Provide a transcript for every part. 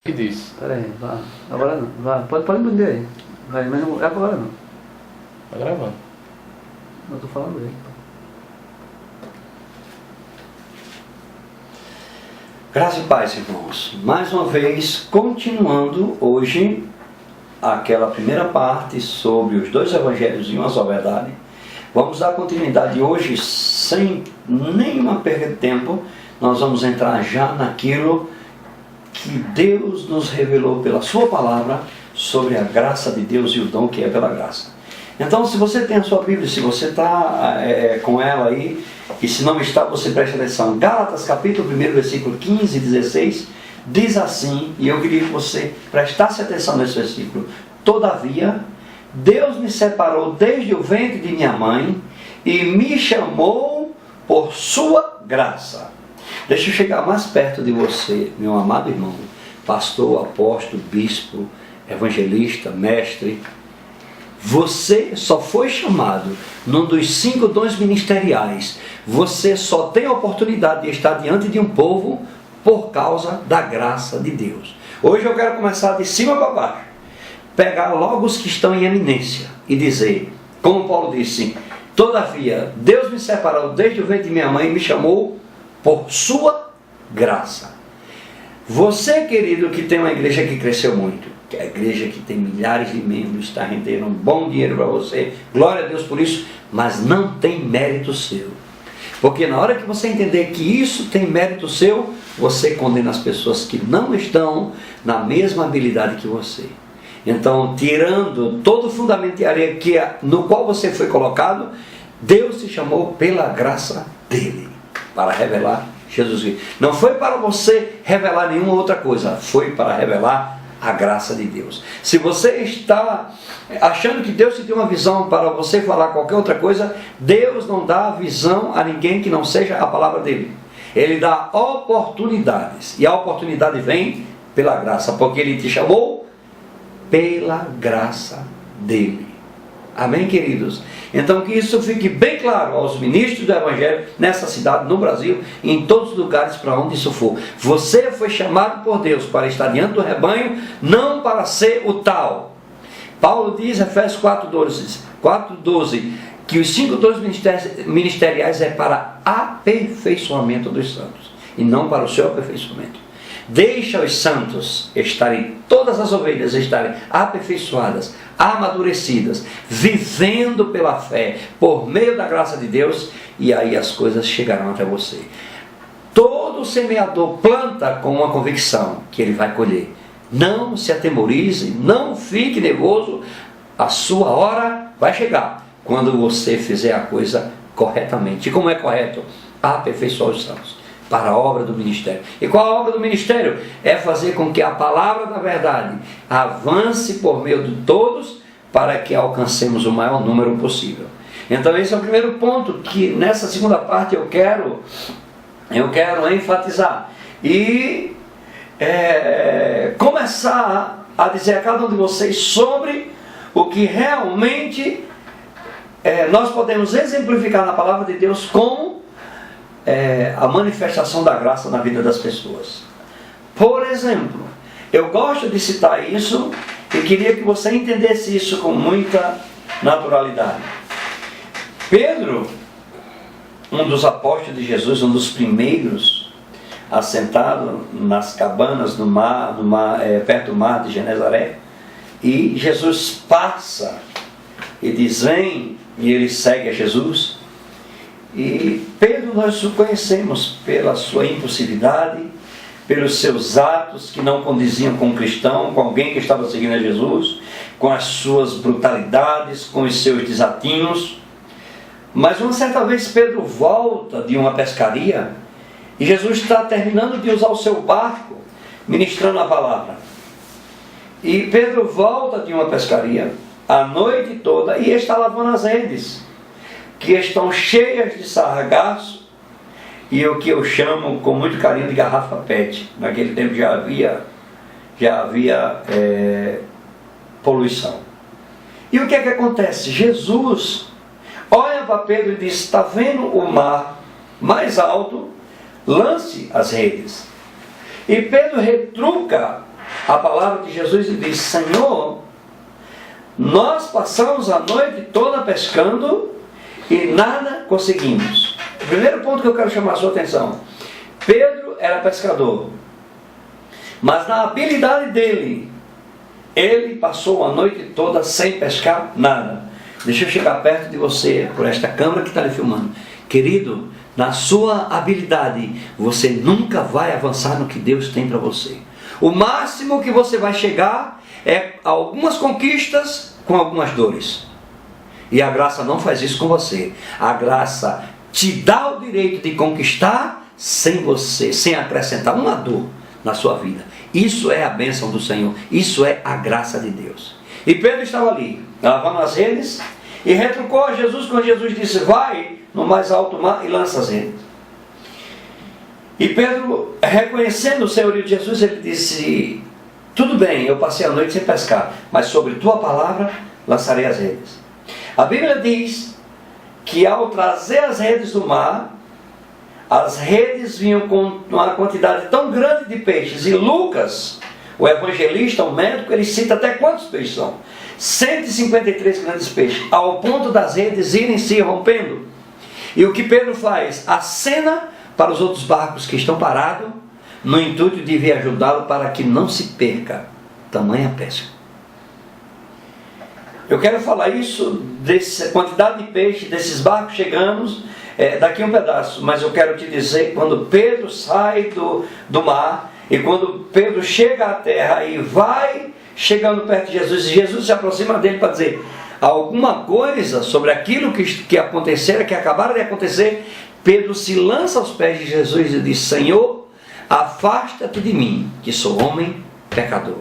que diz? Peraí, vá. Agora não. Vá. Pode me dizer aí. Vai, mas não é agora não. Tá gravando. Eu tô falando aí. Graças e paz, irmãos. Mais uma vez, continuando hoje aquela primeira parte sobre os dois evangelhos e uma só verdade. Vamos dar continuidade hoje, sem nenhuma perda de tempo. Nós vamos entrar já naquilo que Deus nos revelou pela sua palavra sobre a graça de Deus e o dom que é pela graça. Então, se você tem a sua Bíblia, se você está com ela aí, e se não está, você preste atenção. Gálatas capítulo 1, versículo 15 e 16, diz assim, e eu queria que você prestasse atenção nesse versículo. Todavia, Deus me separou desde o ventre de minha mãe e me chamou por sua graça. Deixa eu chegar mais perto de você, meu amado irmão, pastor, apóstolo, bispo, evangelista, mestre. Você só foi chamado num dos 5 dons ministeriais. Você só tem a oportunidade de estar diante de um povo por causa da graça de Deus. Hoje eu quero começar de cima para baixo. Pegar logo os que estão em eminência e dizer, como Paulo disse, todavia, Deus me separou desde o ventre de minha mãe e me chamou por sua graça. Você, querido, que tem uma igreja que cresceu muito, que é a igreja que tem milhares de membros, está rendendo um bom dinheiro para você, glória a Deus por isso, mas não tem mérito seu. Porque na hora que você entender que isso tem mérito seu, você condena as pessoas que não estão na mesma habilidade que você. Então, tirando todo o fundamento de areia no qual você foi colocado, Deus te chamou pela graça dele, para revelar Jesus Cristo. Não foi para você revelar nenhuma outra coisa, foi para revelar a graça de Deus. Se você está achando que Deus te deu uma visão para você falar qualquer outra coisa, Deus não dá visão a ninguém que não seja a palavra dele. Ele dá oportunidades, e a oportunidade vem pela graça, porque ele te chamou pela graça dele. Amém, queridos? Então que isso fique bem claro aos ministros do Evangelho nessa cidade, no Brasil e em todos os lugares para onde isso for. Você foi chamado por Deus para estar diante do rebanho, não para ser o tal. Paulo diz, Efésios 4:12, que os 5 dons ministeriais é para aperfeiçoamento dos santos e não para o seu aperfeiçoamento. Deixa os santos estarem, todas as ovelhas estarem aperfeiçoadas, amadurecidas, vivendo pela fé, por meio da graça de Deus, e aí as coisas chegarão até você. Todo semeador planta com uma convicção que ele vai colher. Não se atemorize, não fique nervoso, a sua hora vai chegar, quando você fizer a coisa corretamente. E como é correto? Aperfeiçoar os santos para a obra do ministério. E qual a obra do ministério? É fazer com que a palavra da verdade avance por meio de todos, para que alcancemos o maior número possível. Então esse é o primeiro ponto que nessa segunda parte eu quero enfatizar. E começar a dizer a cada um de vocês sobre o que realmente nós podemos exemplificar na palavra de Deus como a manifestação da graça na vida das pessoas. Por exemplo, eu gosto de citar isso e queria que você entendesse isso com muita naturalidade. Pedro, um dos apóstolos de Jesus, um dos primeiros, assentado nas cabanas no mar, perto do mar de Genezaré, e Jesus passa e diz, vem, e ele segue a Jesus. E Pedro nós o conhecemos pela sua impulsividade, pelos seus atos que não condiziam com um cristão, com alguém que estava seguindo a Jesus, com as suas brutalidades, com os seus desatinos. Mas uma certa vez Pedro volta de uma pescaria e Jesus está terminando de usar o seu barco, ministrando a palavra. E Pedro volta de uma pescaria a noite toda e está lavando as redes, que estão cheias de sargaço e o que eu chamo com muito carinho de garrafa PET. Naquele tempo já havia poluição. E o que é que acontece? Jesus olha para Pedro e diz, está vendo o mar mais alto? Lance as redes. E Pedro retruca a palavra de Jesus e diz: Senhor, nós passamos a noite toda pescando e nada conseguimos. O primeiro ponto que eu quero chamar a sua atenção: Pedro era pescador, mas na habilidade dele, ele passou a noite toda sem pescar nada. Deixa eu chegar perto de você, por esta câmera que está lhe filmando. Querido, na sua habilidade, você nunca vai avançar no que Deus tem para você. O máximo que você vai chegar é algumas conquistas com algumas dores. E a graça não faz isso com você. A graça te dá o direito de conquistar sem acrescentar uma dor na sua vida. Isso é a bênção do Senhor. Isso é a graça de Deus. E Pedro estava ali, lavando as redes, e retrucou a Jesus quando Jesus disse: vai no mais alto mar e lança as redes. E Pedro, reconhecendo o senhorio de Jesus, ele disse: tudo bem, eu passei a noite sem pescar, mas sobre tua palavra lançarei as redes. A Bíblia diz que ao trazer as redes do mar, as redes vinham com uma quantidade tão grande de peixes. E Lucas, o evangelista, o médico, ele cita até quantos peixes são? 153 grandes peixes, ao ponto das redes irem se rompendo. E o que Pedro faz? Acena para os outros barcos que estão parados, no intuito de vir ajudá-lo para que não se perca tamanha pesca. Eu quero falar isso, dessa quantidade de peixe, desses barcos chegando, daqui um pedaço, mas eu quero te dizer, quando Pedro sai do mar, e quando Pedro chega à terra e vai chegando perto de Jesus, e Jesus se aproxima dele para dizer alguma coisa sobre aquilo que acontecera, que acabaram de acontecer, Pedro se lança aos pés de Jesus e diz: Senhor, afasta-te de mim, que sou homem pecador.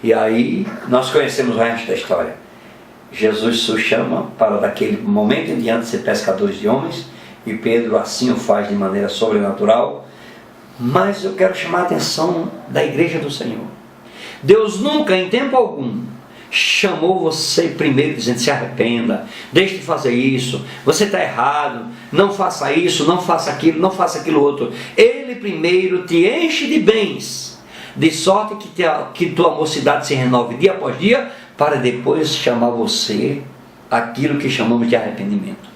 E aí nós conhecemos o resto da história. Jesus o chama para daquele momento em diante ser pescadores de homens, e Pedro assim o faz de maneira sobrenatural. Mas eu quero chamar a atenção da igreja do Senhor. Deus nunca, em tempo algum, chamou você primeiro dizendo: se arrependa, deixe de fazer isso, você está errado, não faça isso, não faça aquilo outro. Ele primeiro te enche de bens, de sorte que tua mocidade se renove dia após dia, para depois chamar você aquilo que chamamos de arrependimento.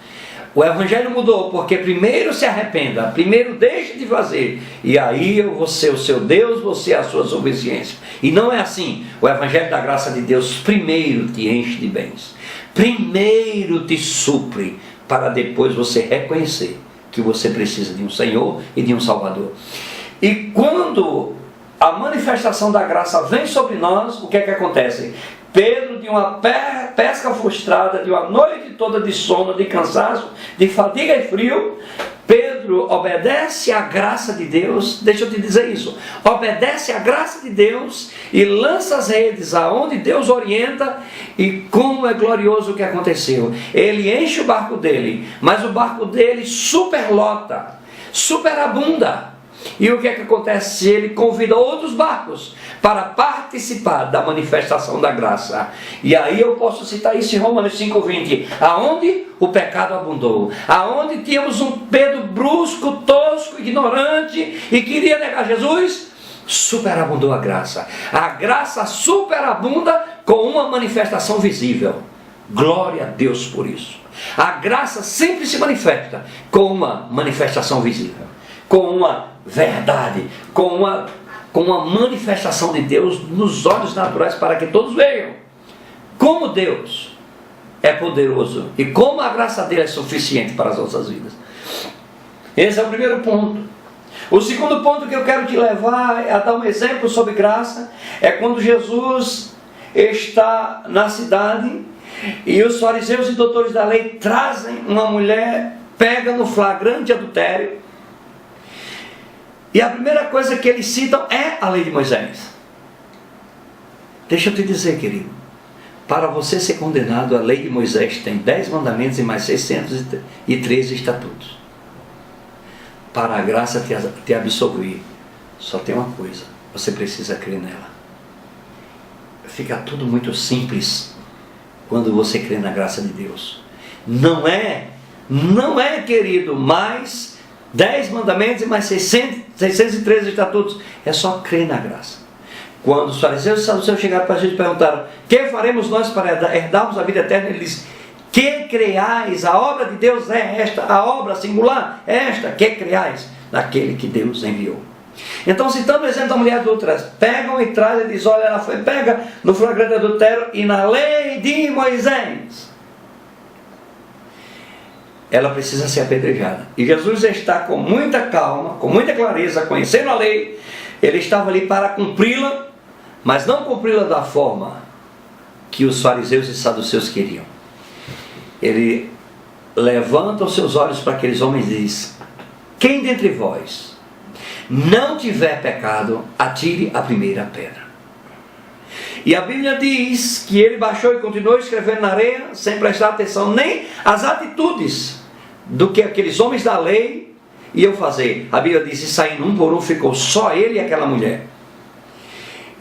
O Evangelho mudou, porque primeiro se arrependa, primeiro deixe de fazer, e aí eu vou ser o seu Deus, você é a sua suficiência. E não é assim. O Evangelho da graça de Deus primeiro te enche de bens, primeiro te supre, para depois você reconhecer que você precisa de um Senhor e de um Salvador. E quando a manifestação da graça vem sobre nós, o que é que acontece? Pedro, de uma pesca frustrada, de uma noite toda de sono, de cansaço, de fadiga e frio, Pedro obedece à graça de Deus. Deixa eu te dizer isso: obedece à graça de Deus e lança as redes aonde Deus orienta. E como é glorioso o que aconteceu. Ele enche o barco dele, mas o barco dele superlota, superabunda. E o que é que acontece? Ele convida outros barcos para participar da manifestação da graça. E aí eu posso citar isso em Romanos 5,20. Aonde o pecado abundou, aonde tínhamos um Pedro brusco, tosco, ignorante e queria negar Jesus, superabundou a graça. A graça superabunda com uma manifestação visível. Glória a Deus por isso. A graça sempre se manifesta com uma manifestação visível, com uma verdade, com uma manifestação de Deus nos olhos naturais, para que todos vejam como Deus é poderoso e como a graça dele é suficiente para as nossas vidas. Esse é o primeiro ponto. O segundo ponto que eu quero te levar a dar um exemplo sobre graça é quando Jesus está na cidade e os fariseus e doutores da lei trazem uma mulher pega no flagrante adultério. E a primeira coisa que eles citam é a lei de Moisés. Deixa eu te dizer, querido, para você ser condenado, a lei de Moisés tem 10 mandamentos e mais 613 estatutos. Para a graça te absolver, só tem uma coisa: você precisa crer nela. Fica tudo muito simples quando você crê na graça de Deus. Não é, querido, mais 10 mandamentos e mais 613 estatutos. É só crer na graça. Quando os fariseus e os saduceus chegaram para Jesus e perguntaram: que faremos nós para herdarmos a vida eterna? Ele disse: que creais? A obra de Deus é esta, a obra singular é esta, que creais naquele que Deus enviou. Então, citando o exemplo da mulher adúltera, pegam e trazem e diz: olha, ela foi pega no flagrante adultério e na lei de Moisés ela precisa ser apedrejada. E Jesus está com muita calma, com muita clareza, conhecendo a lei. Ele estava ali para cumpri-la, mas não cumpri-la da forma que os fariseus e saduceus queriam. Ele levanta os seus olhos para aqueles homens e diz: quem dentre vós não tiver pecado, atire a primeira pedra. E a Bíblia diz que ele baixou e continuou escrevendo na areia, sem prestar atenção nem às atitudes do que aqueles homens da lei iam fazer. A Bíblia diz: e saindo um por um, ficou só ele e aquela mulher.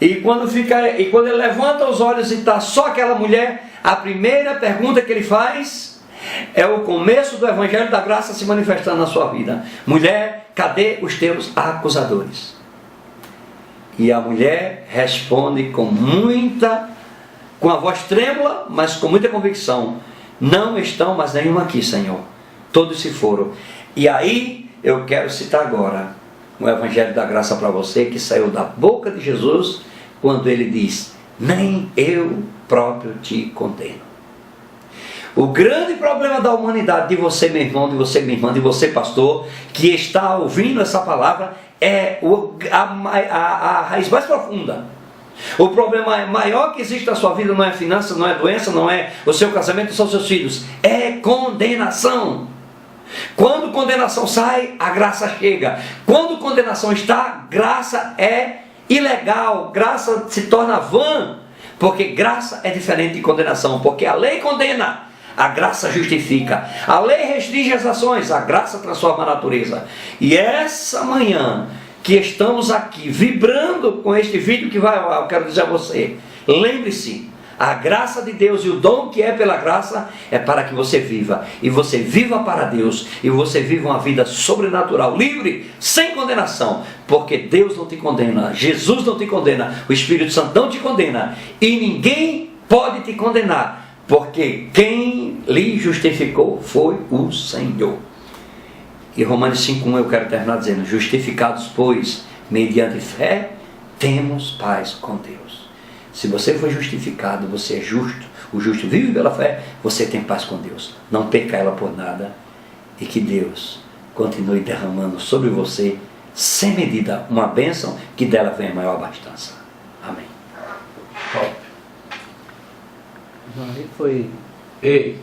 E quando ele levanta os olhos e está só aquela mulher, a primeira pergunta que ele faz é o começo do Evangelho da Graça se manifestando na sua vida: mulher, cadê os teus acusadores? E a mulher responde com a voz trêmula, mas com muita convicção: não estão mais nenhum aqui, Senhor, todos se foram. E aí eu quero citar agora o Evangelho da Graça para você, que saiu da boca de Jesus, quando ele diz: nem eu próprio te condeno. O grande problema da humanidade, de você, meu irmão, de você, minha irmã, de você, pastor, que está ouvindo essa palavra, é a raiz mais profunda. O problema maior que existe na sua vida não é finança, não é doença, não é o seu casamento, são seus filhos, é condenação. Quando condenação sai, a graça chega. Quando condenação está, graça é ilegal, graça se torna vã, porque graça é diferente de condenação, porque a lei condena, a graça justifica. A lei restringe as ações, a graça transforma a natureza. E essa manhã que estamos aqui vibrando com este vídeo que vai ao ar, eu quero dizer a você: lembre-se, a graça de Deus e o dom que é pela graça é para que você viva, e você viva para Deus, e você viva uma vida sobrenatural, livre, sem condenação, porque Deus não te condena, Jesus não te condena, o Espírito Santo não te condena, e ninguém pode te condenar, porque quem lhe justificou foi o Senhor. E Romanos 5,1 eu quero terminar dizendo: justificados, pois, mediante fé, temos paz com Deus. Se você foi justificado, você é justo, o justo vive pela fé, você tem paz com Deus. Não perca ela por nada, e que Deus continue derramando sobre você, sem medida, uma bênção, que dela venha a maior abastança. Amém. Aí foi. Ei,